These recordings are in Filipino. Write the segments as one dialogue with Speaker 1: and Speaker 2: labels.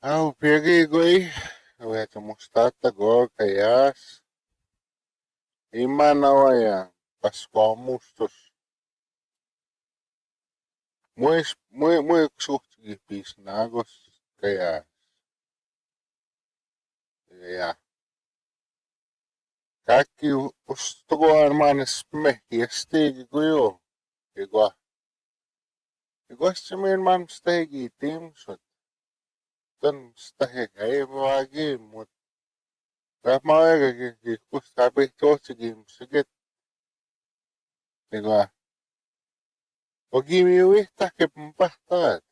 Speaker 1: Peguei, voy a mostrar agora kayas. Imanawaya, pascomustos. Muy exuchtipis nagos kayas. Ya. Kaki ustugo hermanes mehiestigi kuyo. Igual se mi hermano stegi timsot. Dan stahe kaibagi mut. Ramawega ki kustabi tosigim sigit. Igual. Pag-imiwita ke pampahtat.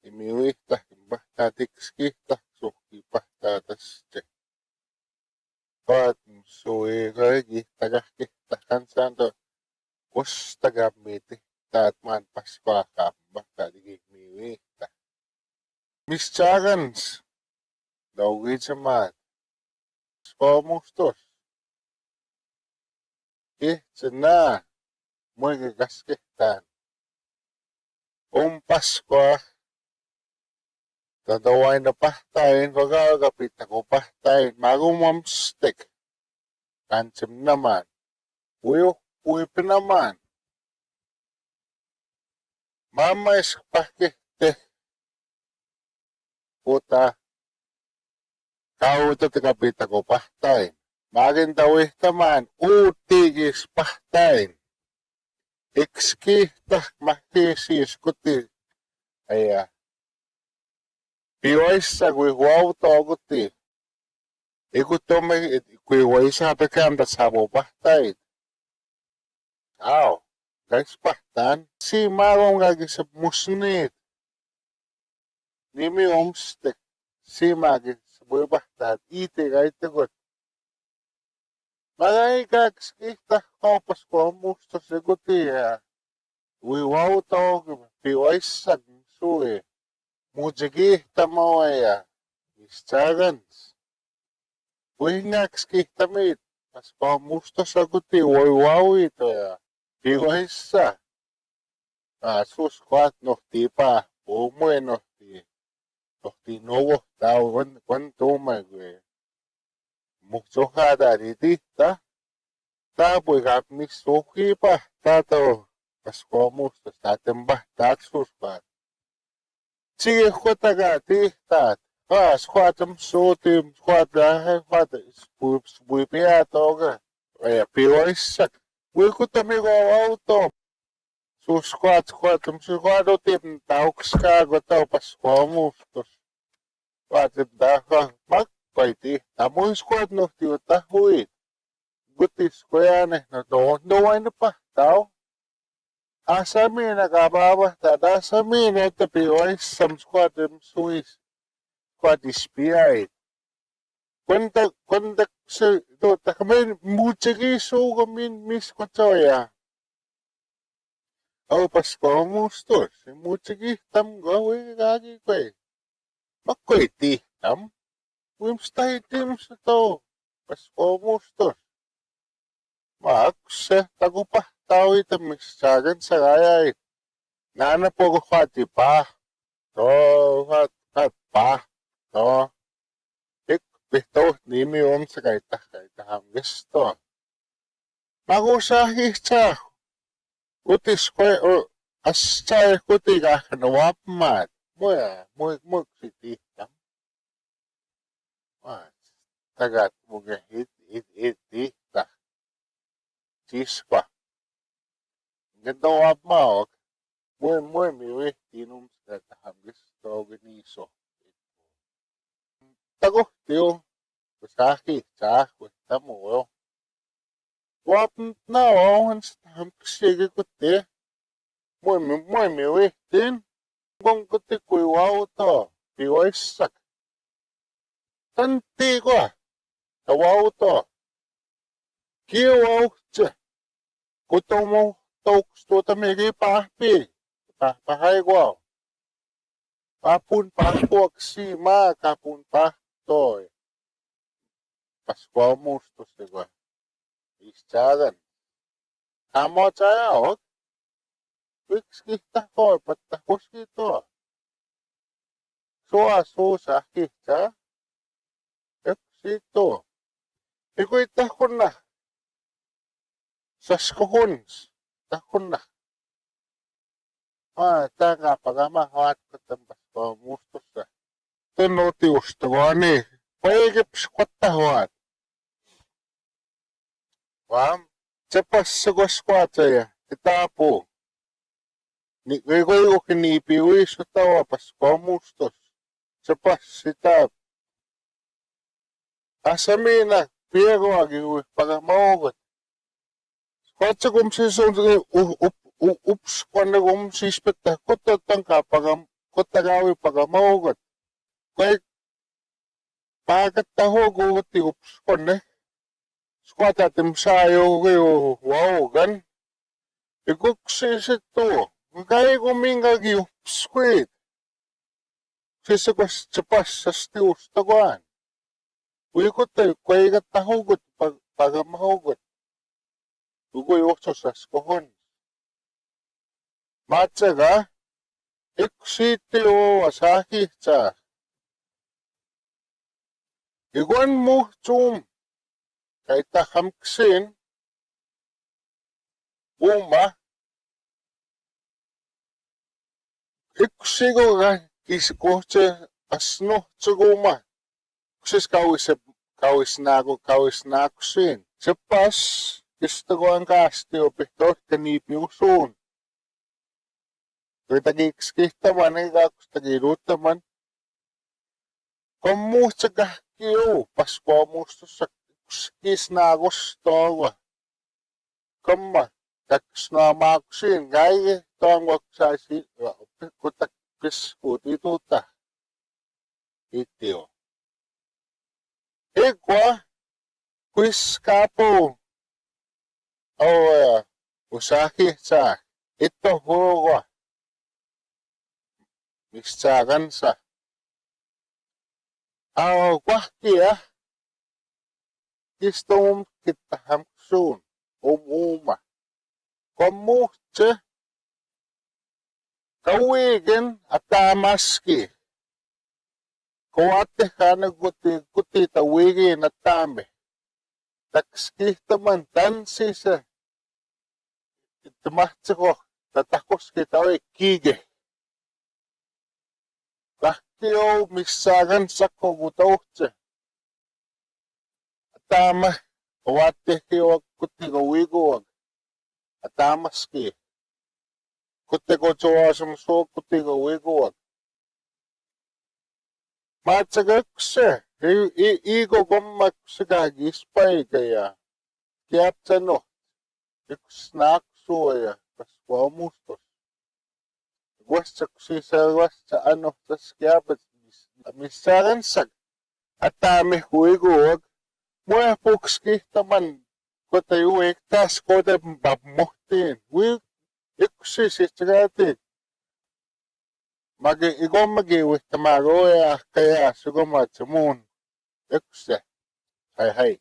Speaker 1: Imiwita ke pampahtat ikskita suki pahtatas che. Pat suwe kagi tagakita kansanto kus tagamiti tat man paskwa ka pahtat imiwita. Mis chagans dawgi chamat. Spamustos. Chena muege gasketan. Paskwa tadaway na pahtayin pagkakapit ako pahtayin magumamstik kansem naman uyip naman mamay pakite puta kauta takapit ako pahtayin magin dawih taman utigis pahtayin ekskita makisis kuti aya piwaisa guihuau toguti ikutome guihuaisa pekanda sabo pahtayin guys pahtan si magong gagisa musnit nimi omstek si magi saboy pahtan ite gaite got magay kakskita kopas ko musto seguti guihuau togu piwaisa suwe Mujagi tamawaya, Mischagans. Wingaks kihtamit, mas pamusta saguti, wawi to ya. Piwaisa. Sus kwat nohti pa, umwe nohti. Nohti nowo, tao wan tumay gwe. Muksohada ritita. Tapo igap misuki pa, tato. Mas pamusta, tatembah, tatsus pa. Sige khwataga tihtat squatam sotim squata squata spuipia toga piloisak wikutamigo auto su squatam squado tim tauxka gotau pascomustos squatim daha makpaiti tamu squat no tiota huit gutis koyane no wine pa tau Asamin nakababa tada asamin ito piwais sam squatim suis squat ispiait. Kwenta sa do takamin muchagi so gamin mis kwatsoya. Pasko mustos muchagi tam gawi gagi kwe. Makwiti tam wimstay tim sa to pasko mustos. Makse tagupah tao ito misagan sa gaya nana po ko hati pa to hat pa to pito nimi sa kaita hangis to magusahi sa utis ko asay kuti ka kanawap mat mo siti tam tagat mo hit ta chispa Ganda wap maok, muy miwi, tinum sa tahagis to ganiso. Tago, tiyo, kusaki, kusta mo, wap na, hans tahagis kutte, muy miwi, tin, kung kutte kuiwaw to, piwaisak. Tanti ko, tawaw to, kiwaw, kuto mo, Toks to tamigi pahpi. Pahay ko. Papun pahpok si ma kapun pahtoy. Pasko mustos diba. Ischagan. Amo chaya ok. Fix kita ko. Patapos kito. suasahkihta. Eksito. Iko'y tahon na. Saskohons. Tahon na. Taga pagamahawat ko tambas ko mustos na. Tunoti ustawani. Paigip skwatahawat. Cepas segwas-skwataya. Itapo. Iko'y ukinipiwi sa tawa pas ko mustos. Cepas itap. Asamina. Pero agi pagamawagot. Kwatsa kumsison ups kwanda kumsispeta kota tangka kota gawi pagamawagot. Kaya pagkataho guwati ups kwanda. Skwata timsayo kayo wawagan. Ikuksisit to. Kaya kumingagi ups kwit. Sisikwas tsapas sa stius taguan. Uikot tayo, kaya katahugot pagamahugot. Ugoy oso sa skohon. Matsaga, iksiti o asahi sa. Iguan mo tsum. Kaya tahamksin. Uma. Iksigo ka, isikotse asno tsuguma. Ksis kawis na ako sin. Sepas, gusto ko ang kasti o pihtor kanipi usun. Kaya tagikskita man, tagiruta man. Kamu sagah kiyo, pasko mo sa kis na gusto ko. Kama, tags na maksin, gaya ito ang waksasi, kutak kis ko dito ta. Itiyo. Igwa, quiz kapo. Usahi sa ito huwa. Misagan sa. Kwahkiya. Gistong kita hamksun. Uma. Komutse. Kawigin at tamaski. Kuwate ka nagkuti tawigi na tame. Takskita man tansi sa itamatsi ko tatakos kita o ikige. Kahkiyo misagan sa kogutawtse. Atama kuwate kiyo kuti kawigo wag. Atamaski. Kuti ko tsuwa sumso kuti kawigo wag. Matsagakse, igo gomak sigagis-pay kaya kiap tsano, ikusnak suya, paswa mustos. Gwasta kusisa gwasta ano, tas kiapat, misaran sag, atame huiguag, muya pukski taman, kota yuwek, tas kota babmuhtin, ikusisi tsagatin. Igom magiwit tamago ya kaya sugumat sa moon. Ekse. Hay hay.